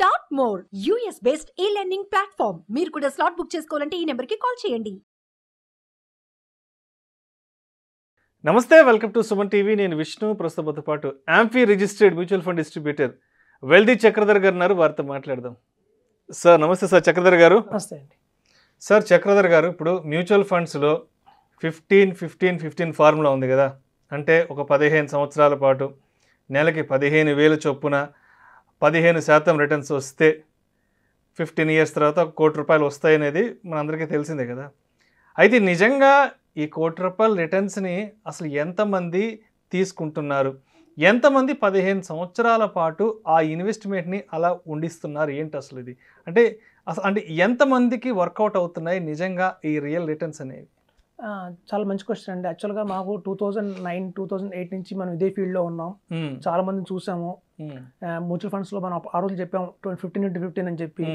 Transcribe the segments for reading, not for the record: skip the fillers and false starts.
Start more US based e-learning platform. మీరు కూడా slot book చేసుకోవాలంటే ఈ నెంబర్కి కాల్ చేయండి. నమస్తే, వెల్కమ్ టు సుమన్ టీవీ. నేను విష్ణు. ప్రస్తుతంతో పాటు amphi registered mutual fund distributor wealthy Chakradhar గారు ఉన్నారు. వారితో మాట్లాడదాం. సార్ నమస్తే. సార్ చక్రధర్ గారు. నమస్తే అండి. సార్ చక్రధర్ గారు, ఇప్పుడు మ్యూచువల్ ఫండ్స్లో 15-15-15 ఫార్ములా ఉంది కదా, అంటే ఒక 15 సంవత్సరాల పాటు నెలకి 15,000 చొప్పున 15% రిటర్న్స్ వస్తే 15 ఇయర్స్ తర్వాత ₹1 కోటి వస్తాయనేది మనందరికీ తెలిసిందే కదా. అయితే నిజంగా ఈ ₹1 కోటి రిటర్న్స్ని అసలు ఎంతమంది తీసుకుంటున్నారు, ఎంతమంది 15 సంవత్సరాల పాటు ఆ ఇన్వెస్ట్మెంట్ని అలా ఉండిస్తున్నారు, ఏంటి అసలు ఇది? అంటే ఎంతమందికి వర్కౌట్ అవుతున్నాయి నిజంగా ఈ రియల్ రిటర్న్స్ అనేవి? చాలా మంచి క్వశ్చన్ అండి. యాక్చువల్గా మాకు 2009-2008 నుంచి మనం ఇదే ఫీల్డ్లో ఉన్నాం. చాలా మందిని చూసాము. మ్యూచువల్ ఫండ్స్లో మనం ఆ రోజు చెప్పాము 15x15 అని చెప్పి.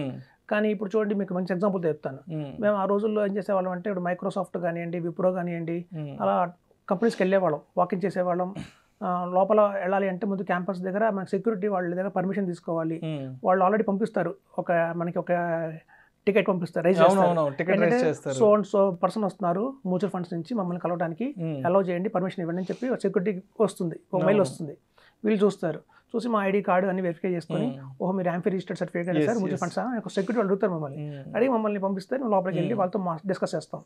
కానీ ఇప్పుడు చూడండి, మీకు మంచి ఎగ్జాంపుల్ చెప్తాను. మేము ఆ రోజుల్లో ఏం చేసేవాళ్ళం అంటే, ఇప్పుడు మైక్రోసాఫ్ట్ కానివ్వండి, విప్రో కానివ్వండి, అలా కంపెనీస్కి వెళ్ళేవాళ్ళం, వాకింగ్ చేసేవాళ్ళం. లోపల వెళ్ళాలి అంటే ముందు క్యాంపస్ దగ్గర మనకి సెక్యూరిటీ వాళ్ళ దగ్గర పర్మిషన్ తీసుకోవాలి. వాళ్ళు ఆల్రెడీ పంపిస్తారు, మనకి ఒక టికెట్ పంపిస్తారు, సో అండ్ సో పర్సన్ వస్తున్నారు మ్యూచువల్ ఫండ్స్ నుంచి మమ్మల్ని కలవడానికి, అలౌ చేయండి, పర్మిషన్ ఇవ్వండి అని చెప్పి సెక్యూరిటీ వస్తుంది, ఒక మెయిల్ వస్తుంది. వీళ్ళు చూస్తారు, చూసి మా ఐడి కార్డు అన్ని వెరిఫై చేసుకొని, ఓహో మీరు amphi registered certificate sir mutual funds, security అడుగుతారు మమ్మల్ని. అడిగి మమ్మల్ని పంపిస్తే మేము లోపలికి వెళ్ళి వాళ్ళతో డిస్కస్ చేస్తాం.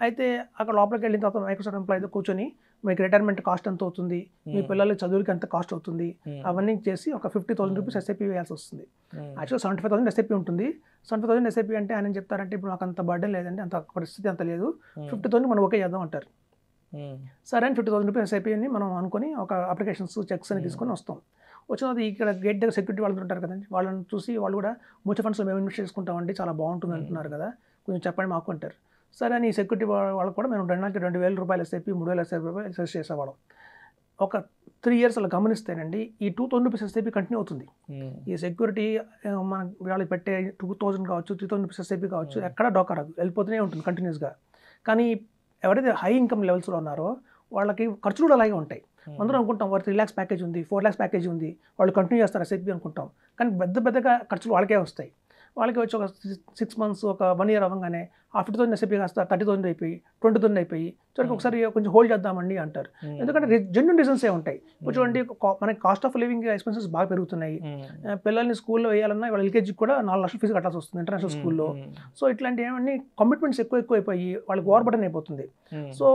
అయితే అక్కడ లోపలికి వెళ్ళిన తర్వాత మైక్రోసాఫ్ట్ ఎంప్లాయీతో కూర్చొని మీకు రిటైర్మెంట్ కాస్ట్ ఎంత అవుతుంది, మీ పిల్లల చదువులకి ఎంత కాస్ట్ అవుతుంది, అవన్నీ చేసి ఒక ₹50,000 ఎస్ఐపి వేయాల్సి వస్తుంది. యాక్చువల్గా 75,000 ఎస్ఐపి ఉంటుంది. 75,000 ఎస్ఐపి అంటే ఆయన చెప్తారంటే, ఇప్పుడు నాకు అంత బర్డెన్ లేదండి, అంత పరిస్థితి అంత లేదు, 50,000 మనం ఓకే చేద్దాం అంటారు. సరే అని ₹50,000 ఎస్ఐపి అని మనం అనుకుని ఒక అప్లికేషన్స్ చెక్స్ అని తీసుకొని వస్తాం. వచ్చిన తర్వాత ఇక్కడ గేట్ దగ్గర సెక్యూరిటీ వాళ్ళు ఉంటారు కదండి, వాళ్ళని చూసి వాళ్ళు కూడా మ్యూచువల్ ఫండ్స్లో మేము ఇన్వెస్ట్ చేసుకుంటామండి, చాలా బాగుంటుంది అంటున్నారు కదా, కొంచెం చెప్పండి మాకు అంటారు. సరే అని సెక్యూరిటీ వాళ్ళకు కూడా మేము ₹2,000 ఎస్ఐపి, ₹3,000 ఎస్ఐపి సజెస్ట్ చేసేవాళ్ళం. ఒక 3 ఇయర్స్ అలా గమనిస్తేనండి ఈ ₹2,000 ఎస్ఐపి కంటిన్యూ అవుతుంది. ఈ సెక్యూరిటీ మన వాళ్ళకి పెట్టే 2,000 కావచ్చు, ₹3,000 ఎస్ఐపి కావచ్చు, ఎక్కడ డోకా రాదు, వెళ్ళిపోతూనే ఉంటుంది కంటిన్యూస్గా. కానీ ఎవరైతే హై ఇన్కమ్ లెవెల్స్లో ఉన్నారో వాళ్ళకి ఖర్చులు కూడా అలాగే ఉంటాయి. అందరూ అనుకుంటాం వారు 3 lakhs ప్యాకేజ్ ఉంది, 4 lakhs ప్యాకేజ్ ఉంది, వాళ్ళు కంటిన్యూ చేస్తారు ఎస్ఐపి అనుకుంటాం. కానీ పెద్దగా ఖర్చులు వాళ్ళకే వస్తాయి. వాళ్ళకి వచ్చి ఒక 6 months, ఒక 1 year అవ్వగానే ఆ 50,000 ఎస్ఐపి కాస్త 30,000 అయిపోయి 20,000 అయిపోయి, చివరికి ఒకసారి కొంచెం హోల్డ్ చేద్దామండి అంటారు. ఎందుకంటే జెన్యూన్ రీజన్సే ఉంటాయి. ఇప్పుడు చూడండి, మనకి కాస్ట్ ఆఫ్ లివింగ్ ఎక్స్పెన్సెస్ బాగా పెరుగుతున్నాయి. పిల్లల్ని స్కూల్లో వేయాలన్నా వాళ్ళ ఎల్కేజీకి కూడా 4 లక్షలు ఫీజు కట్టాల్సి వస్తుంది ఇంటర్నేషనల్ స్కూల్లో. సో ఇట్లాంటి ఏమన్నీ కమిట్మెంట్స్ ఎక్కువైపోయి వాళ్ళకి ఓవర్ బర్డెన్ అయిపోతుంది. సో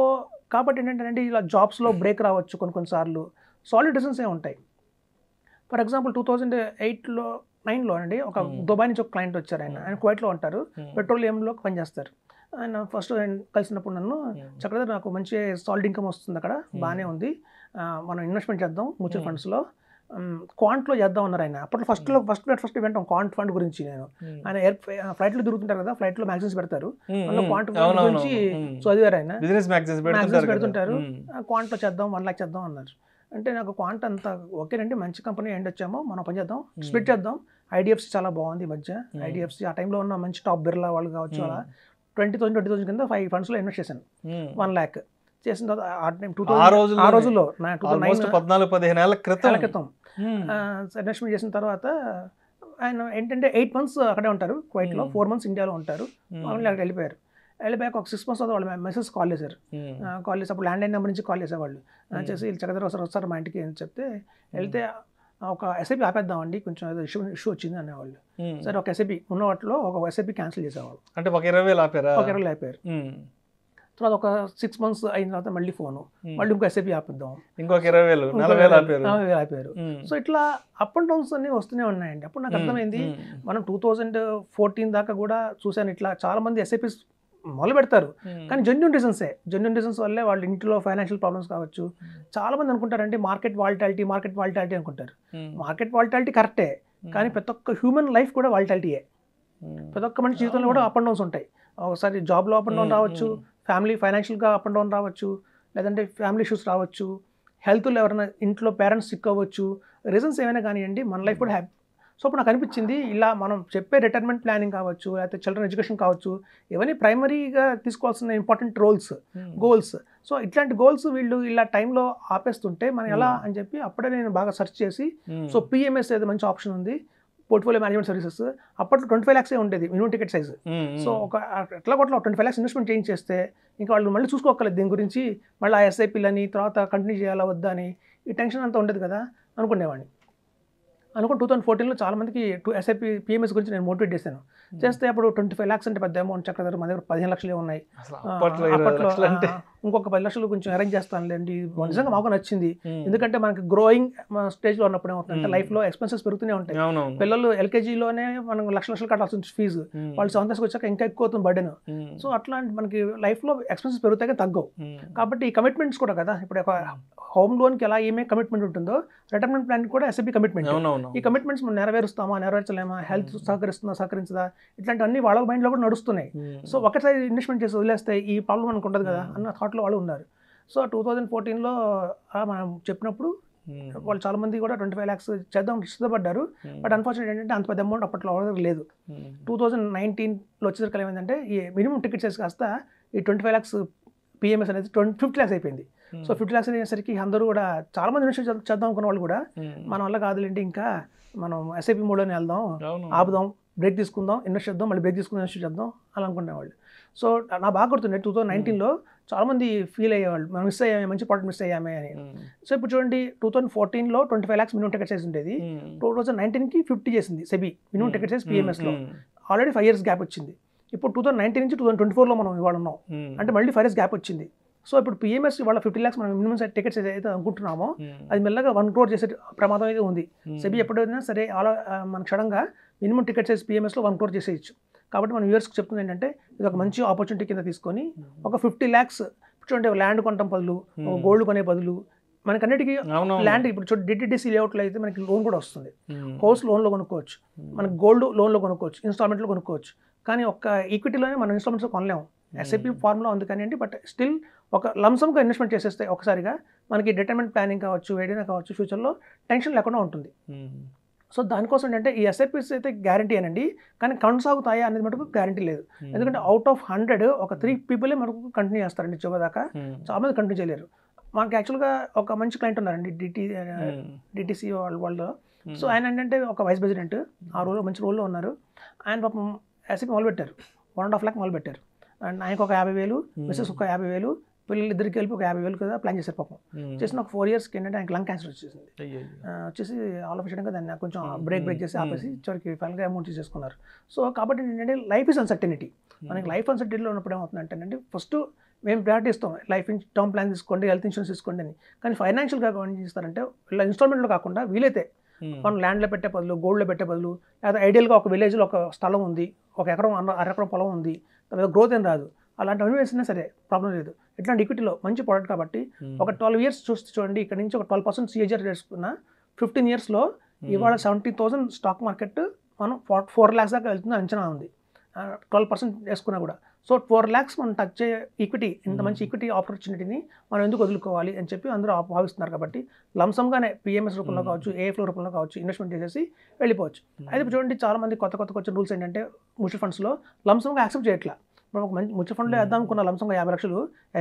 కాబట్టి ఏంటంటే ఇలా జాబ్స్లో బ్రేక్ రావచ్చు కొన్నిసార్లు. సాలిడ్ రీజన్సే ఉంటాయి. ఫర్ ఎగ్జాంపుల్ 2008-9లో అండి, ఒక దుబాయ్ నుంచి ఒక క్లయింట్ వచ్చారు. ఆయన కువైట్లో ఉంటారు, పెట్రోలియంలో పనిచేస్తారు. ఆయన ఫస్ట్ కలిసినప్పుడు నన్ను, చక్రధర్ నాకు మంచి సాలిడ్ ఇన్కమ్ వస్తుంది అక్కడ, బాగానే ఉంది, మనం ఇన్వెస్ట్మెంట్ చేద్దాం మ్యూచువల్ ఫండ్స్లో, క్వాంట్లో చేద్దాం అన్నారు ఆయన. అప్పట్లో ఫస్ట్ ఈవెంట్ క్వాంట్ ఫండ్ గురించి. నేను ఆయన ఫ్లైట్లో తిరుగుతుంటారు కదా, ఫ్లైట్లో మ్యాగజైన్స్ పెడతారు, అందులో క్వాంట్ ఫండ్ గురించి చదివారు. ఆయన మ్యాగజైన్స్ పెడుతుంటారు, క్వాంట్లో చేద్దాం, 1 lakh చేద్దాం అన్నారు. అంటే నాకు క్వాంట్ అంతా ఓకేనండి, మంచి కంపెనీ ఎండ్ వచ్చామో, మనం పని చేద్దాం, స్ప్లిట్ చేద్దాం. ఐడిఎఫ్సి చాలా బాగుంది ఈ మధ్య. ఐడిఎఫ్సి ఆ టైంలో ఉన్న మంచి టాప్ బిర్లా వాళ్ళు కావచ్చు, అలా 20,000 కింద 5 fundsలో ఇన్వెస్ట్ చేశాను. 1 lakh చేసిన తర్వాత ఆ రోజుల్లో 14-15 ఏళ్ల క్రితం ఇన్వెస్ట్మెంట్ చేసిన తర్వాత ఆయన ఏంటంటే 8 months అక్కడే ఉంటారు కువైట్లో, 4 months ఇండియాలో ఉంటారు. మామూలుగా అక్కడ వెళ్ళిపోయాక ఒక 6 months తర్వాత వాళ్ళు మెసేజ్ కాల్ చేశారు. కాల్ చేసి అప్పుడు ల్యాండ్ లైన్ నెంబర్ నుంచి కాల్ చేసేవాళ్ళు. చేసి చక్రధర్ వస్తారు మా ఇంటికి అని చెప్తే, వెళ్తే ఒక ఎస్ఐపి ఆపేద్దామండి, కొంచెం ఏదో ఇష్యూ వచ్చింది అనేవాళ్ళు. సరే ఒక ఎస్ఐపి ఉన్న వాటిలో ఒక ఎస్ఐపి క్యాన్సిల్ చేసేవాళ్ళు. అంటే ఒక 20,000 ఆపారు. తర్వాత ఒక 6 months అయిన తర్వాత మళ్ళీ ఫోను, మళ్ళీ ఇంకో ఎస్ఐపి ఆపిద్దాం, ఇంకొక 20,000, 40,000 ఆపారు. సో ఇట్లా అప్ అండ్ డౌన్స్ అన్ని వస్తూనే ఉన్నాయండి. అప్పుడు నాకు అర్థమైంది, మనం 2014 దాకా కూడా చూశాను, ఇట్లా చాలా మంది ఎస్ఐపిస్ మొదలు పెడతారు, కానీ జెన్యూన్ రీజన్స్ వల్లే వాళ్ళ ఇంట్లో ఫైనాన్షియల్ ప్రాబ్లమ్స్ కావచ్చు. చాలా మంది అనుకుంటారంటే మార్కెట్ వాలిటాలిటీ అనుకుంటారు. మార్కెట్ వాలిటాలిటీ కరెక్టే, కానీ ప్రతి ఒక్క హ్యూమన్ లైఫ్ కూడా వాలిటాలిటీయే. ప్రతి ఒక్క మనిషి జీవితంలో కూడా అప్ అండ్ డౌన్స్ ఉంటాయి. ఒకసారి జాబ్లో అప్ అండ్ డౌన్ రావచ్చు, ఫ్యామిలీ ఫైనాన్షియల్గా అప్ అండ్ డౌన్ రావచ్చు, లేదంటే ఫ్యామిలీ ఇష్యూస్ రావచ్చు, హెల్త్లో ఎవరైనా ఇంట్లో పేరెంట్స్ సిక్ అవ్వచ్చు, రీజన్స్ ఏమైనా కానివ్వండి, మన లైఫ్ కూడా సో అప్పుడు నాకు అనిపించింది, ఇలా మనం చెప్పే రిటైర్మెంట్ ప్లానింగ్ కావచ్చు, లేకపోతే చిల్డ్రన్ ఎడ్యుకేషన్ కావచ్చు, ఇవన్నీ ప్రైమరీగా తీసుకోవాల్సిన ఇంపార్టెంట్ గోల్స్. సో ఇట్లాంటి గోల్స్ వీళ్ళు ఇలా టైంలో ఆపేస్తుంటే మనం ఎలా అని చెప్పి అప్పుడే నేను బాగా సెర్చ్ చేసి, సో పిఎంఎస్ ఏదో మంచి ఆప్షన్ ఉంది, పోర్ట్ఫోలియో మేనేజ్మెంట్ సర్వీసెస్. అప్పట్లో 25 lakhs ఉండేది మినిమం టికెట్ సైజ్. సో ఒక ఎట్లా కొట్లా 25 lakhs ఇన్వెస్ట్మెంట్ చేయించేస్తే ఇంకా వాళ్ళు మళ్ళీ చూసుకోగలదు దీని గురించి, మళ్ళీ ఆ ఎస్ఐపీలని తర్వాత కంటిన్యూ చేయాలా వద్దా అని ఈ టెన్షన్ అంతా ఉండదు కదా అనుకునేవాడిని. 2014లో చాలా మందికి ఎస్ఐపి పిఎంఎస్ గురించి నేను మోటివేట్ చేశాను. చేస్తే అప్పుడు 25 lakhs అంటే పెద్ద అమౌంట్, చక్రధర్ మన దగ్గర 15 lakhs ఉన్నాయి. అప్పట్లో ఇంకొక 10 lakhs కొంచెం అరేంజ్ చేస్తానులేండి. నిజంగా మాకు నచ్చింది. ఎందుకంటే మనకి గ్రోయింగ్ స్టేజ్లో ఉన్నప్పుడు ఏమవుతుందంటే లైఫ్లో ఎక్స్పెన్సెస్ పెరుగుతూనే ఉంటాయి. పిల్లలు ఎల్కేజీలోనే మనం లక్షలు కట్టాల్సిన ఫీజు, వాళ్ళు 7th class వచ్చాక ఇంకా ఎక్కువ అవుతుంది బర్డెన్. సో అట్లాంటి మనకి లైఫ్లో ఎక్స్పెన్సెస్ పెరుగుతాయి తగ్గవు. కాబట్టి ఈ కమిట్మెంట్స్ కూడా కదా, ఇప్పుడు ఒక హోమ్ లోన్కి ఎలా ఏమే కమిట్మెంట్ ఉంటుందో రిటైర్మెంట్ ప్లాన్ కూడా ఎస్ఐపి కమిట్మెంట్. ఈ కమిట్మెంట్స్ మనం నెరవేరుస్తామా నెరవేర్చలేమా, హెల్త్ సహకరించదా, ఇట్లాంటివన్నీ వాళ్ళ మైండ్లో కూడా నడుస్తున్నాయి. సో ఒకసారి ఇన్వెస్ట్మెంట్ చేసి వదిలేస్తే ఈ ప్రాబ్లం మనకు ఉండదు కదా అన్న థాట్లో వాళ్ళు ఉన్నారు. సో 2014లో మనం చెప్పినప్పుడు వాళ్ళు చాలా మంది కూడా 25 lakhs చేద్దాం ఇష్టపడ్డారు. బట్ అన్ఫార్చునేట్ ఏంటంటే అంత పెద్ద అమౌంట్ అప్పట్లో లేదు. 2019లో వచ్చేసరికి ఏమైందంటే ఈ మినిమం టికెట్ సైజ్ కాస్త ఈ 25 lakhs పిఎంఎస్ అనేది 50 lakhs అయిపోయింది. సో 50 lakhs అయ్యేసరికి అందరూ కూడా చాలా మంది ఇన్వెస్ట్ చేద్దాం అనుకున్న వాళ్ళు కూడా మన వల్ల కాదులేండి, ఇంకా మనం ఎస్ఐపి మోడ్లోనే వెళ్దాం, ఆపుదాం, బ్రేక్ తీసుకుందాం, ఇన్వెస్ట్ చేద్దాం, మళ్ళీ బ్రేక్ తీసుకుందాం, ఇన్వెస్ట్ చేద్దాం అలా అనుకునేవాళ్ళు. సో నా బాగా గుర్తుండే 2019లో చాలా మంది ఫీల్ అయ్యేవాళ్ళు, మనం మిస్ అయ్యామే, మంచి ప్రోడక్ట్ మిస్ అయ్యామే అని. సో ఇప్పుడు చూడండి 2014లో 25 lakhs మినిమం టికెట్ సైజ్ ఉండేది. 2019కి 50 చేసింది సెబీ మినిమం టికెట్ సైజ్ పిఎంఎస్లో. ఆల్రెడీ 5 years గ్యాప్ వచ్చింది. ఇప్పుడు 2019 నుంచి 2024లో మనం ఇవాళ ఉన్నాం అంటే మళ్ళీ 5 years గ్యాప్ వచ్చింది. సో ఇప్పుడు పిఎంఎస్ ఇవాళ 50 lakhs మనం మినిమం టికెట్స్ అయితే అనుకుంటున్నామో అది మెల్లగా 1 crore చేసే ప్రమాదం అయితే ఉంది. సెబీ ఎప్పుడైనా సరే మన క్షణంగా మినిమం టికెట్ సైజ్ పిఎంఎస్లో 1 crore చేసేయచ్చు. కాబట్టి మన వ్యూవర్స్కి చెప్తుంది ఏంటంటే ఇది ఒక మంచి ఆపర్చునిటీ కింద తీసుకొని ఒక 50 lakhs చూడండి, ల్యాండ్ కొనటం బదులు, గోల్డ్ కొనే బదులు, మనకన్నిటికీ ల్యాండ్ ఇప్పుడు చూడండి డిటిడిసి లేఅవుట్లో అయితే మనకి లోన్ కూడా వస్తుంది. హౌస్ లోన్లో కొనుక్కోవచ్చు, మనకి గోల్డ్ లోన్లో కొనుక్కోవచ్చు, ఇన్స్టాల్మెంట్లో కొనుక్కోవచ్చు. కానీ ఒక్క ఈక్విటీలోనే మనం ఇన్స్టాల్మెంట్స్ కొనలేము. ఎస్ఐపి ఫార్ములా ఉంది కానీ బట్ స్టిల్ ఒక లంసమ్గా ఇన్వెస్ట్మెంట్ చేసేస్తే ఒకసారిగా మనకి రిటైర్మెంట్ ప్లానింగ్ కావచ్చు, ఏదైనా కావచ్చు, ఫ్యూచర్లో టెన్షన్ లేకుండా ఉంటుంది. సో దానికోసం ఏంటంటే ఈ ఎస్ఐపిస్ అయితే గ్యారంటీ అనండి, కానీ కొనసాగుతాయా అనేది మటుకు గ్యారంటీ లేదు. ఎందుకంటే అవుట్ ఆఫ్ 100 ఒక 3 people మనకు కంటిన్యూ చేస్తారండి చివరిదాకా. చాలా మంది కంటిన్యూ చేయలేరు. మనకి యాక్చువల్గా ఒక మంచి క్లయింట్ ఉన్నారండి డిటిసి వాళ్ళు. సో ఆయన ఏంటంటే ఒక వైస్ ప్రెసిడెంట్, ఆ రోల్లో మంచి రోల్లో ఉన్నారు. ఆయన పాపం ఎస్ఐపి మొదలు పెట్టారు, 1.5 lakh మొదలు పెట్టారు. అండ్ ఆయనకు ఒక 50,000, మిస్సెస్ ఒక 50,000, పిల్లలు ఇద్దరికి వెళ్ళి ఒక 50,000 కదా ప్లాన్ చేశారు పాపం. చేసిన ఒక 4 yearsకి ఏంటంటే ఆయనకి లంగ్ క్యాన్సర్ వచ్చేసింది. వచ్చేసి ఆలోచించడంగా దాన్ని కొంచెం బ్రేక్ చేసి ఆపేసి చివరికి ఫైనల్గా అమౌంట్ చేసుకున్నారు. సో కాబట్టి ఏంటంటే లైఫ్ ఇస్ అన్సర్టనిటీ. మనకి లైఫ్ అన్సర్టనిటీలో ఉన్నప్పుడు ఏమవుతుందంటే ఫస్ట్ మేము ప్రయారిటీ ఇస్తాం, లైఫ్ టర్మ్ ప్లాన్ తీసుకోండి, హెల్త్ ఇన్సూరెన్స్ తీసుకోండి అని. కానీ ఫైనాన్షియల్గా ఏం చేస్తారంటే ఇలా ఇన్స్టాల్మెంట్లో కాకుండా వీలైతే మనం ల్యాండ్లో పెట్టే బదులు, గోల్డ్లో పెట్టే బదులు, లేదా ఐడియల్గా ఒక విలేజ్లో ఒక స్థలం ఉంది, 1 ఎకరం 1.5 ఎకరం పొలం ఉంది, దాని గ్రోత్ ఏం రాదు, అలాంటివన్నీ వేసినా సరే ప్రాబ్లం లేదు. ఇట్లాంటి ఈక్విటీలో మంచి ప్రోడక్ట్ కాబట్టి ఒక 12 years చూడండి, ఇక్కడ నుంచి ఒక 12% CAGR చేసుకున్న 15 yearsలో ఇవాళ 70,000 స్టాక్ మార్కెట్ మనం 4 lakhs దాకా వెళ్తుంది అంచనా ఉంది. 12% వేసుకున్నా కూడా. సో 4 lakhs మనం టచ్ అయ్యే ఈక్విటీ, ఇంత మంచి ఈక్విటీ ఆపర్చునిటీని మనం ఎందుకు వదులుకోవాలి అని చెప్పి అందరూ భావిస్తున్నారు. కాబట్టి లంసంగానే పిఎంఎస్ రూపంలో కావచ్చు, ఏఎఫ్లో రూపంలో కావచ్చు ఇన్వెస్ట్మెంట్ చేసేసి వెళ్ళిపోవచ్చు. అయితే చూడండి చాలా మంది కొత్త వచ్చిన రూల్స్ ఏంటంటే మ్యూచువల్ ఫండ్స్లో లంసంగా యాక్సెప్ట్ చేయట్లా. మనం ఒక మంచి మ్యూచువల్ ఫండ్లో వేద్దాం అనుకున్న లంసంగా 50 lakhs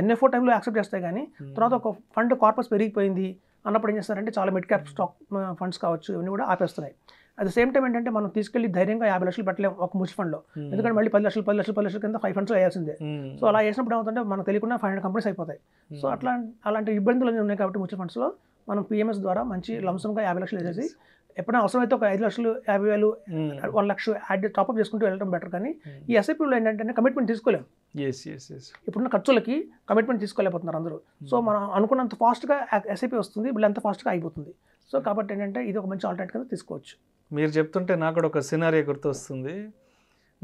NFO టైంలో యాక్సెప్ట్ చేస్తాయి. కానీ తర్వాత ఒక ఫండ్ కార్పస్ పెరిగిపోయింది అన్నప్పుడు ఏం చేస్తారంటే చాలా మిడ్ క్యాప్ స్టాక్ ఫండ్స్ కావచ్చు ఇవన్నీ కూడా ఆపేస్తున్నాయి. అట్ ద సేమ్ టైం ఏంటంటే మనం తీసుకెళ్లి ధైర్యంగా 50 lakhs పెట్టలేము ఒక మ్యూచువల్ ఫండ్లో, ఎందుకంటే మళ్ళీ 10 లక్షల కింద 5 funds వేయాల్సిందే. సో అలా వేసినప్పుడు ఏమవుతుంటే మనకు తెలియకుండా 500 companies అయిపోతాయి. సో అలాంటి ఇబ్బందులు అన్నీ ఉన్నాయి. కాబట్టి మ్యూచువల్ ఫండ్స్లో మనం పిఎంఎస్ ద్వారా మంచి లంసంగా 50 lakhs వేసేసి ఎప్పుడైనా అవసరమైతే ఒక 5 లక్షలు, 50,000, 1 lakh యాడ్ టాప్అప్ చేసుకుంటూ వెళ్ళడం బెటర్. కానీ ఈ ఎస్ఐపీలో ఏంటంటే కమిట్మెంట్ తీసుకోలేము. ఇప్పుడున్న ఖర్చులకి కమిట్మెంట్ తీసుకోలేకపోతున్నారు అందరూ. సో మనం అనుకున్నంత ఫాస్ట్గా ఎస్ఐపీ వస్తుంది, వీళ్ళు అంత ఫాస్ట్గా అయిపోతుంది. సో కాబట్టి ఏంటంటే ఇది ఒక మంచి ఆల్టర్నేట్ కింద తీసుకోవచ్చు. మీరు చెప్తుంటే నాకు కూడా ఒక సినారియో గుర్తొస్తుంది.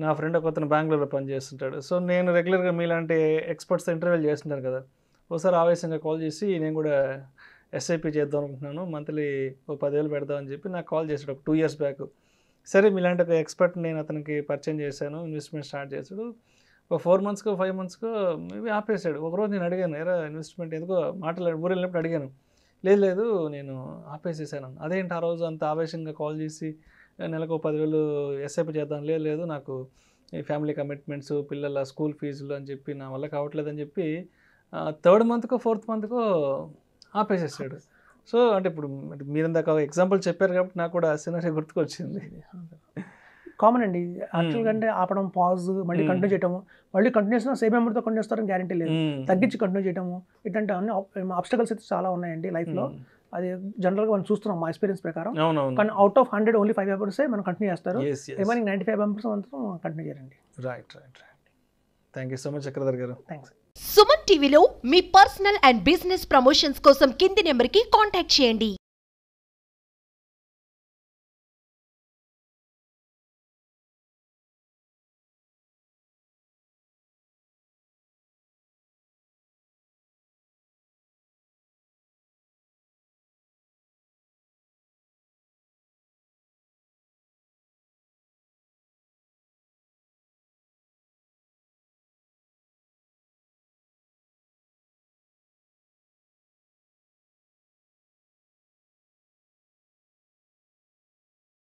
నా ఫ్రెండ్ ఒక అతను బెంగళూరులో పనిచేస్తుంటాడు. సో నేను రెగ్యులర్గా మీలాంటి ఎక్స్పర్ట్స్ ఇంటర్వ్యూలు చేస్తుంటాను కదా, ఒకసారి ఆవేశంగా కాల్ చేసి నేను కూడా ఎస్ఐపి చేద్దాం అనుకుంటున్నాను, మంత్లీ ఓ 10,000 పెడదామని చెప్పి నాకు కాల్ చేశాడు ఒక 2 years బ్యాక్. సరే మీలాంటి ఒక ఎక్స్పర్ట్ నేను అతనికి పరిచయం చేశాను, ఇన్వెస్ట్మెంట్ స్టార్ట్ చేశాడు. ఒక 4 monthsకో 5 monthsకో మేబీ ఆపేశాడు. ఒకరోజు నేను అడిగాను, ఎరా ఇన్వెస్ట్మెంట్ ఎందుకో ఊరు వెళ్ళినప్పుడు అడిగాను, లేదు నేను ఆపేసేసాను. అదేంటి ఆ రోజు అంత ఆవేశంగా కాల్ చేసి నెలకు 10,000 ఎస్ఐపి చేద్దాం, లేదు నాకు ఈ ఫ్యామిలీ కమిట్మెంట్స్, పిల్లల స్కూల్ ఫీజులు అని చెప్పి నా వల్ల కావట్లేదని చెప్పి 3rd monthకో 4th monthకో ఆపేసేసాడు. సో అంటే ఇప్పుడు మీరు ఇందాక ఎగ్జాంపుల్ చెప్పారు కాబట్టి నాకు కూడా సినారియో గుర్తుకొచ్చింది. కామన్ అండి. యాక్చువల్గా అంటే ఆపడం, పాజ్, మళ్ళీ కంటిన్యూ చేయటము, మళ్ళీ కంటిన్యూస్ సేమ్ అమౌంట్తో కంటిన్యూ చేస్తారని గ్యారంటీ లేదు. తగ్గించి కంటిన్యూ చేయటము, ఇట్లాంటి అన్ని ఆబ్స్టకల్స్ అయితే చాలా ఉన్నాయండి లైఫ్లో. అది జనరల్గా మనం చూస్తున్నాం మా ఎక్స్పీరియన్స్ ప్రకారం. కానీ అవుట్ ఆఫ్ 100 ఓన్లీ 5 మెంబర్సే మనం కంటిన్యూ చేస్తారు. రిమైనింగ్ 95 మెంబర్స్ మాత్రం కంటిన్యూ చేయండి. Right. Thank you so much Chakradhar గారు. థ్యాంక్స్. సుమన్ టీవీలో మీ పర్సనల్ అండ్ బిజినెస్ ప్రమోషన్స్ కోసం కింది నెంబర్కి కాంటాక్ట్ చేయండి.